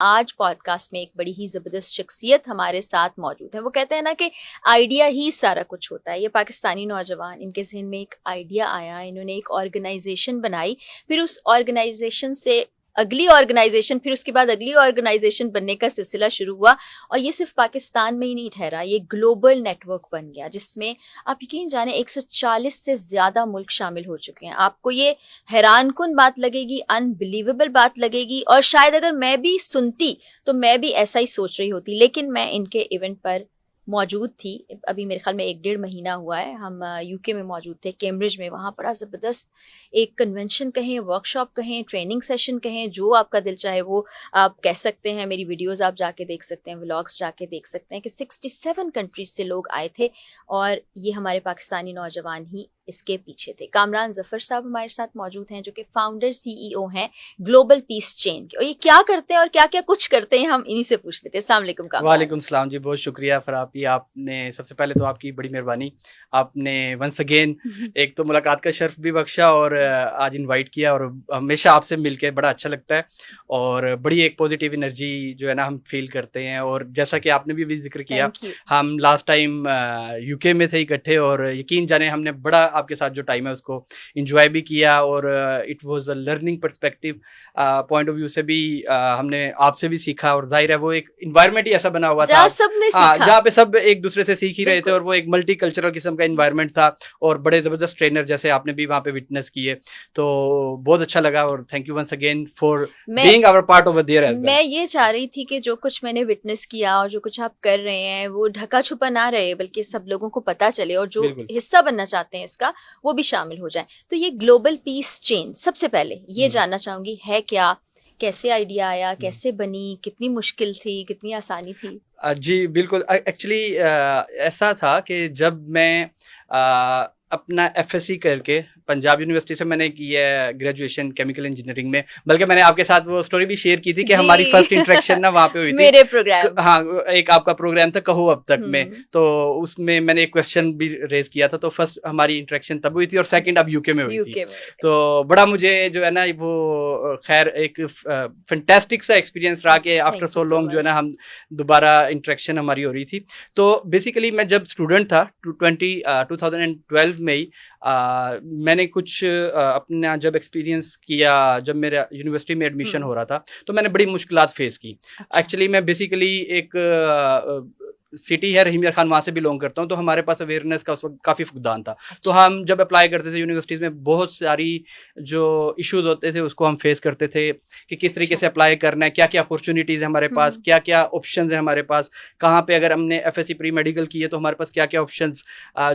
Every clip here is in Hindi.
आज पॉडकास्ट में एक बड़ी ही ज़बरदस्त शख्सियत हमारे साथ मौजूद है। वो कहते हैं ना कि आइडिया ही सारा कुछ होता है। ये पाकिस्तानी नौजवान, इनके जहन में एक आइडिया आया, इन्होंने एक ऑर्गेनाइजेशन बनाई, फिर उस ऑर्गेनाइजेशन से अगली ऑर्गेनाइजेशन, फिर उसके बाद अगली ऑर्गेनाइजेशन बनने का सिलसिला शुरू हुआ। और ये सिर्फ पाकिस्तान में ही नहीं ठहरा, ये ग्लोबल नेटवर्क बन गया जिसमें आप यकीन जाने 140 से ज़्यादा मुल्क शामिल हो चुके हैं। आपको ये हैरानकुन बात लगेगी, अनबिलीवेबल बात लगेगी, और शायद अगर मैं भी सुनती तो मैं भी ऐसा ही सोच रही होती। लेकिन मैं इनके इवेंट पर मौजूद थी, अभी मेरे ख्याल में 1-1.5 महीना हुआ है। हम यूके में मौजूद थे, कैम्ब्रिज में। वहाँ बड़ा ज़बरदस्त एक कन्वेंशन कहें, वर्कशॉप कहें, ट्रेनिंग सेशन कहें, जो आपका दिल चाहे वो आप कह सकते हैं। मेरी वीडियोस आप जाके देख सकते हैं, व्लॉग्स जाके देख सकते हैं कि 67 कंट्रीज से लोग आए थे, और ये हमारे पाकिस्तानी नौजवान ही इसके पीछे थे। कामरान जफर साहब हमारे साथ मौजूद हैं, जो कि फाउंडर CEO हैं ग्लोबल पीस चेन के। और ये क्या करते हैं और क्या क्या कुछ करते हैं, हम इन्हीं से पूछ लेते हैं। अस्सलाम वालेकुम कामरान। वालेकुम सलाम जी, बहुत शुक्रिया फरापी। आपने सबसे पहले तो आपकी बड़ी मेहरबानी, आपने वंस अगेन एक तो मुलाकात का शर्फ भी बख्शा और आज इनवाइट किया, और हमेशा आपसे मिलके बड़ा अच्छा लगता है और बड़ी एक पॉजिटिव एनर्जी जो है ना हम फील करते हैं। और जैसा कि आपने भी जिक्र किया, हम लास्ट टाइम यूके में थे इकट्ठे, और यकीन जाने हमने बड़ा आपके साथ जो टाइम है उसको इंजॉय भी किया, और it was a learning perspective point of view से भी हमने आपसे भी सीखा। और जाहिर है वो एक इन्वायरमेंट ही ऐसा बना हुआ था जहाँ पे सब एक दूसरे से सीख ही रहे थे, और वो एक मल्टी कल्चरल किस्म का इन्वायरमेंट था, और बड़े जबरदस्त ट्रेनर जैसे आपने भी वहाँ पे विटनेस किए, तो बहुत अच्छा लगा। और thank you once again for being our part of there as well. मैं ये चाह रही थी कि जो कुछ मैंने विटनेस किया और जो कुछ आप कर रहे हैं वो ढका छुपा ना रहे, बल्कि सब लोगों को पता चले, और जो हिस्सा बनना चाहते हैं इसका वो भी शामिल हो जाए। तो ये ग्लोबल पीस चेन, सबसे पहले ये जानना चाहूंगी है क्या, कैसे आइडिया आया, कैसे बनी, कितनी मुश्किल थी, कितनी आसानी थी? जी बिल्कुल, एक्चुअली ऐसा था कि जब मैं अपना FSC करके पंजाब यूनिवर्सिटी से मैंने की है ग्रेजुएशन केमिकल इंजीनियरिंग में, बल्कि मैंने आपके साथ वो स्टोरी भी शेयर की थी कि हमारी फर्स्ट इंटरेक्शन ना वहाँ पे हुई थी मेरे प्रोग्राम। हाँ, एक आपका प्रोग्राम था कहो अब तक में, तो उसमें मैंने एक क्वेश्चन भी रेज किया था। तो फर्स्ट हमारी इंटरेक्शन तब हुई थी, और सेकंड अब यूके में हुई थी। तो बड़ा मुझे जो है ना वो खैर एक फैंटास्टिक सा एक्सपीरियंस रहा कि आफ्टर सो लॉन्ग जो है ना हम दोबारा इंटरेक्शन हमारी हो रही थी। तो बेसिकली मैं जब स्टूडेंट था 2012 में ही मैंने कुछ अपना जब एक्सपीरियंस किया, जब मेरा यूनिवर्सिटी में एडमिशन हो रहा था, तो मैंने बड़ी मुश्किलात फेस की। एक्चुअली मैं बेसिकली एक सिटी है रहीम यार खान, वहाँ से बिलोंग करता हूँ, तो हमारे पास अवेयरनेस का उस वक्त काफ़ी फुकदान था। तो हम जब अप्लाई करते थे यूनिवर्सिटीज़ में, बहुत सारी जो इश्यूज होते थे उसको हम फेस करते थे कि किस तरीके से अप्लाई करना है, क्या क्या अपॉर्चुनिटीज़ है हमारे पास, क्या क्या ऑप्शंस है हमारे पास, कहाँ पे अगर हमने FSC प्री मेडिकल की है तो हमारे पास क्या क्या ऑप्शंस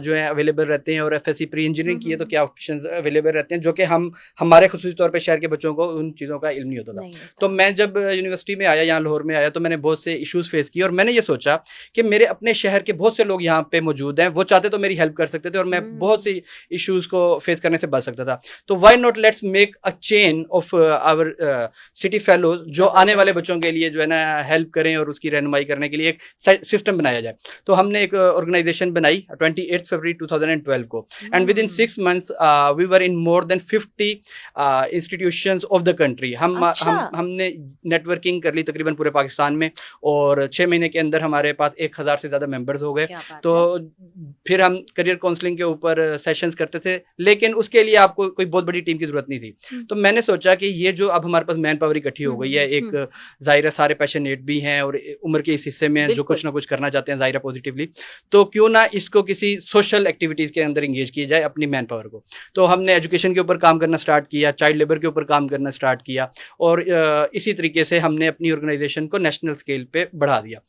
जो है अवेलेबल रहते हैं, और FSC प्री इंजीनियरिंग की है तो क्या ऑप्शंस अवेलेबल रहते हैं, जो कि हमारे खुसूसी तौर पर शहर के बच्चों को उन चीज़ों का इल्म नहीं होता था। तो मैं जब यूनिवर्सिटी में आया, यहाँ लाहौर में आया, तो मैंने बहुत से इशूज़ फेस किए, और मैंने ये सोचा कि मेरे अपने शहर के बहुत से लोग यहाँ पे मौजूद हैं, वो चाहते तो मेरी हेल्प कर सकते थे, और मैं बहुत सी इश्यूज को फेस करने से बच सकता था। तो why not let's make a chain of our city fellows, जो आने वाले बच्चों के लिए जो है ना हेल्प करें और उसकी रहनुमाई करने के लिए एक सिस्टम बनाया जाए। तो हमने एक ऑर्गेनाइजेशन बनाई 28 फरवरी 2012 को, and within 6 months we were in more than 50 institutions of the country. हमने नेटवर्किंग कर ली तकरीबन पूरे पाकिस्तान में, और 6 महीने के अंदर हमारे पास 1000 से ज्यादा मेंबर्स हो गए। तो फिर हम करियर काउंसलिंग के ऊपर सेशंस करते थे, लेकिन उसके लिए आपको कोई बहुत बड़ी टीम की जरूरत नहीं थी। तो मैंने सोचा कि ये जो अब हमारे पास मैन पावर इकट्ठी हो गई है, एक जाहिर है सारे पैशनेट भी हैं और उम्र के इस हिस्से में जो कुछ ना कुछ करना चाहते हैं जाहिर है पॉजिटिवली, तो क्यों ना इसको किसी सोशल एक्टिविटीज के अंदर एंगेज किया जाए अपनी मैन पावर को। तो हमने एजुकेशन के ऊपर काम करना स्टार्ट किया, चाइल्ड लेबर के ऊपर काम करना स्टार्ट किया, और इसी तरीके से हमने अपनी ऑर्गेनाइजेशन को नेशनल स्केल पे बढ़ा दिया।